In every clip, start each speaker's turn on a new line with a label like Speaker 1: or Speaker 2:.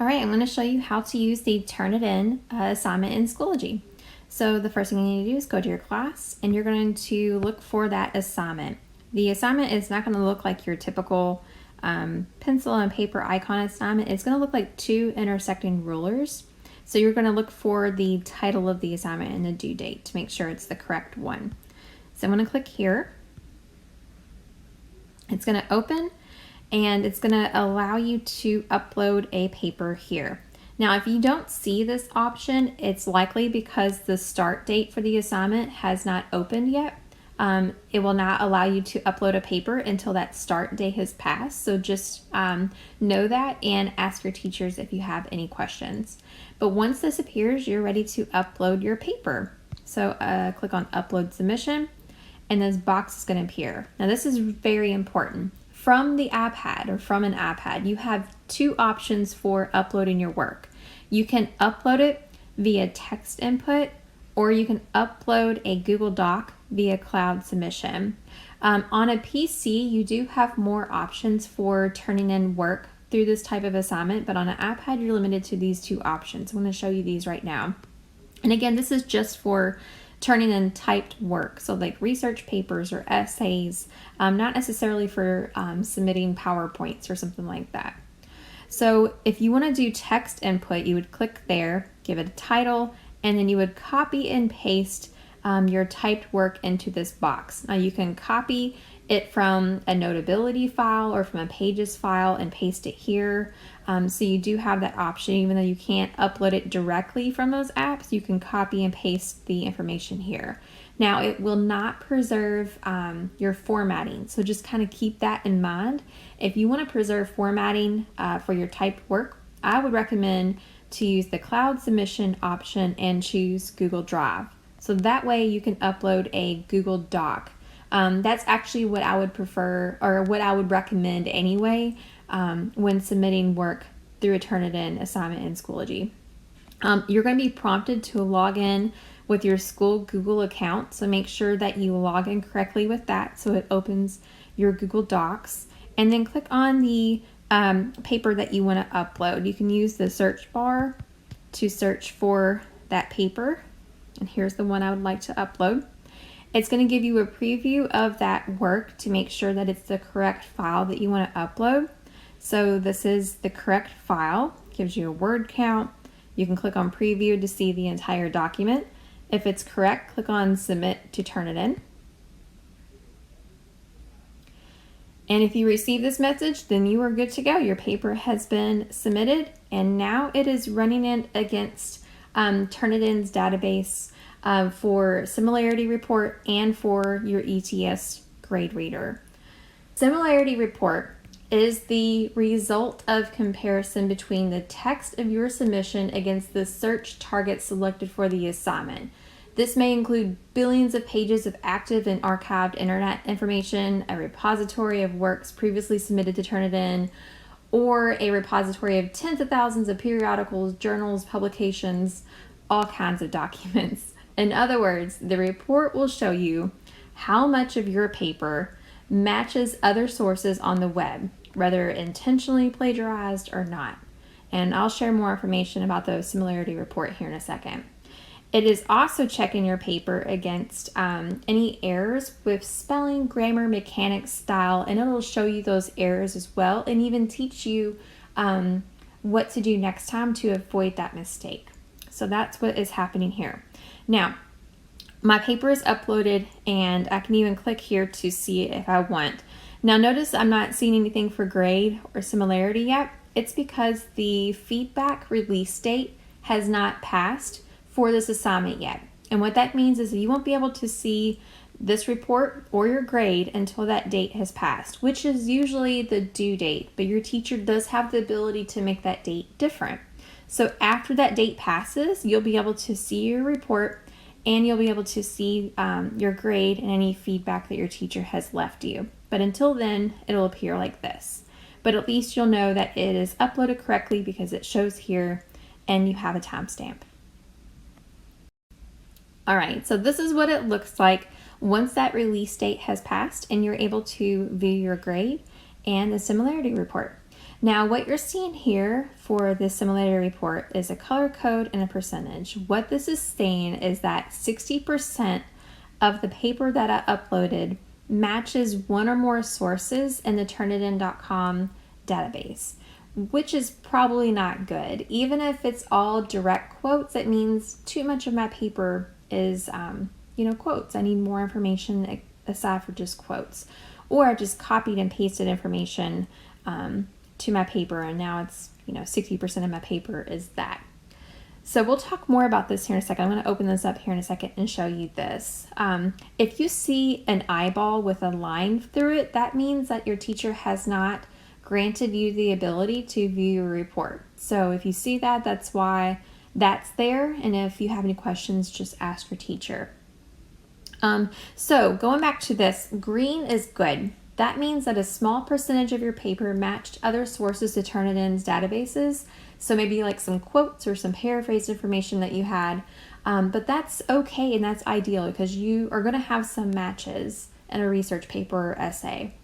Speaker 1: All right, I'm going to show you how to use the Turnitin assignment in Schoology. So the first thing you need to do is go to your class and you're going to look for that assignment. The assignment is not going to look like your typical pencil and paper icon assignment. It's going to look like two intersecting rulers. So you're going to look for the title of the assignment and the due date to make sure it's the correct one. So I'm going to click here. It's going to open and it's going to allow you to upload a paper here. Now, if you don't see this option, it's likely because the start date for the assignment has not opened yet. It will not allow you to upload a paper until that start date has passed. So just know that and ask your teachers if you have any questions. But once this appears, you're ready to upload your paper. So click on Upload Submission, and this box is going to appear. Now, this is very important. From the iPad or from an iPad, you have two options for uploading your work. You can upload it via text input, or you can upload a Google Doc via cloud submission. On a PC, you do have more options for turning in work through this type of assignment, but on an iPad, you're limited to these two options. I'm going to show you these right now. And again, this is just for turning in typed work, so like research papers or essays, not necessarily for submitting PowerPoints or something like that. So if you want to do text input, you would click there, give it a title, and then you would copy and paste your typed work into this box. Now you can copy it from a Notability file or from a Pages file and paste it here. So you do have that option. Even though you can't upload it directly from those apps, you can copy and paste the information here. Now it will not preserve your formatting, so just kind of keep that in mind. If you want to preserve formatting for your typed work, I would recommend to use the cloud submission option and choose Google Drive. So that way you can upload a Google Doc. That's actually what I would prefer, or what I would recommend anyway, when submitting work through a Turnitin assignment in Schoology. You're going to be prompted to log in with your school Google account, so make sure that you log in correctly with that so it opens your Google Docs, and then click on the paper that you want to upload. You can use the search bar to search for that paper, and here's the one I would like to upload. It's going to give you a preview of that work to make sure that it's the correct file that you want to upload. So this is the correct file. It gives you a word count. You can click on preview to see the entire document. If it's correct, click on submit to Turnitin. And if you receive this message, then you are good to go. Your paper has been submitted, and now it is running it against Turnitin's database for similarity report and for your ETS grade reader. Similarity report is the result of comparison between the text of your submission against the search target selected for the assignment. This may include billions of pages of active and archived internet information, a repository of works previously submitted to Turnitin, or a repository of tens of thousands of periodicals, journals, publications, all kinds of documents. In other words, the report will show you how much of your paper matches other sources on the web, whether intentionally plagiarized or not. And I'll share more information about the similarity report here in a second. It is also checking your paper against any errors with spelling, grammar, mechanics, style, and it'll show you those errors as well, and even teach you what to do next time to avoid that mistake. So that's what is happening here. Now, my paper is uploaded, and I can even click here to see it if I want. Now notice I'm not seeing anything for grade or similarity yet. It's because the feedback release date has not passed for this assignment yet. And what that means is that you won't be able to see this report or your grade until that date has passed, which is usually the due date, but your teacher does have the ability to make that date different. So after that date passes, you'll be able to see your report, and you'll be able to see your grade and any feedback that your teacher has left you. But until then, it'll appear like this. But at least you'll know that it is uploaded correctly because it shows here and you have a timestamp. All right, so this is what it looks like once that release date has passed and you're able to view your grade and the similarity report. Now, what you're seeing here for the similarity report is a color code and a percentage. What this is saying is that 60% of the paper that I uploaded matches one or more sources in the Turnitin.com database, which is probably not good. Even if it's all direct quotes, that means too much of my paper is, quotes. I need more information aside for just quotes. Or I just copied and pasted information to my paper, and now it's 60% of my paper is that. So we'll talk more about this here in a second. I'm going to open this up here in a second and show you this. If you see an eyeball with a line through it, that means that your teacher has not granted you the ability to view your report. So if you see that, that's why that's there. And if you have any questions, just ask your teacher. So going back to this, green is good. That means that a small percentage of your paper matched other sources to Turnitin's databases. So maybe like some quotes or some paraphrased information that you had. But that's okay and that's ideal because you are going to have some matches in a research paper or essay.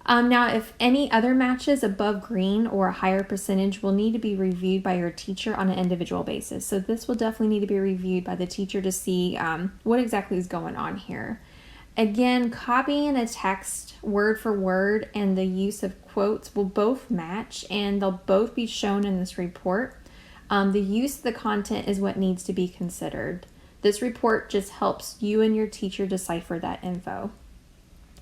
Speaker 1: Now, if any other matches above green or a higher percentage will need to be reviewed by your teacher on an individual basis. So this will definitely need to be reviewed by the teacher to see what exactly is going on here. Again, copying a text word for word and the use of quotes will both match and they'll both be shown in this report. The use of the content is what needs to be considered. This report just helps you and your teacher decipher that info.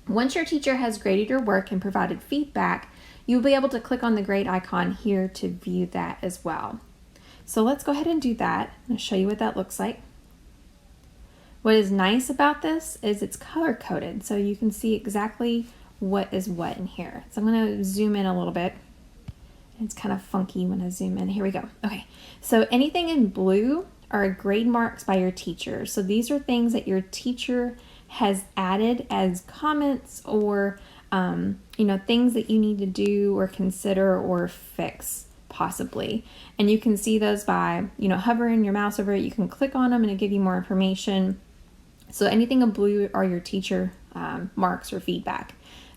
Speaker 1: Once your teacher has graded your work and provided feedback, you'll be able to click on the grade icon here to view that as well. So let's go ahead and do that. I'm going to show you what that looks like. What is nice about this is it's color coded, so you can see exactly what is what in here. So I'm going to zoom in a little bit. It's kind of funky when I zoom in. Here we go. Okay, so anything in blue are grade marks by your teacher. So these are things that your teacher has added as comments or things that you need to do or consider or fix possibly. And you can see those by hovering your mouse over it. You can click on them and it'll give you more information. So anything in blue are your teacher marks or feedback.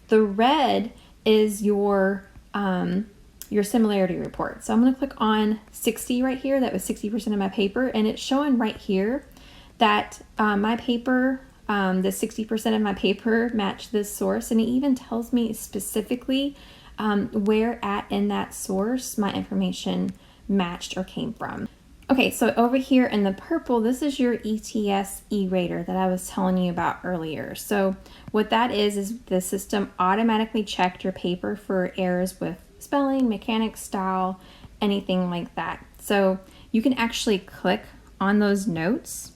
Speaker 1: The red is your similarity report. So I'm going to click on 60 right here. That was 60% of my paper, and it's showing right here that my paper, the 60% of my paper matched this source, and it even tells me specifically where in that source my information matched or came from. Okay, so over here in the purple, this is your ETS E-Rater that I was telling you about earlier. So what that is the system automatically checked your paper for errors with spelling, mechanics, style, anything like that. So you can actually click on those notes.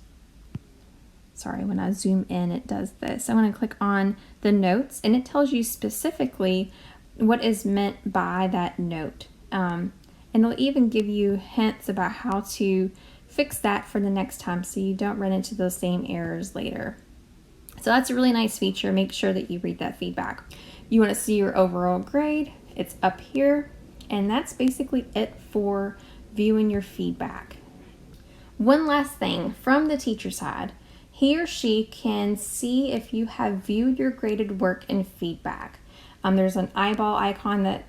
Speaker 1: Sorry, when I zoom in, it does this. I'm going to click on the notes, and it tells you specifically what is meant by that note. And it'll even give you hints about how to fix that for the next time so you don't run into those same errors later. So that's a really nice feature. Make sure that you read that feedback. You want to see your overall grade. It's up here, and that's basically it for viewing your feedback. One last thing from the teacher side, he or she can see if you have viewed your graded work in feedback. There's an eyeball icon that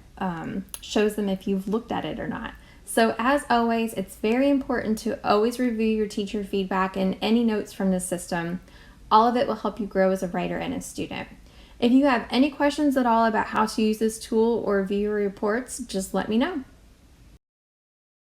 Speaker 1: shows them if you've looked at it or not. So as always, it's very important to always review your teacher feedback and any notes from the system. All of it will help you grow as a writer and a student. If you have any questions at all about how to use this tool or view your reports, just let me know.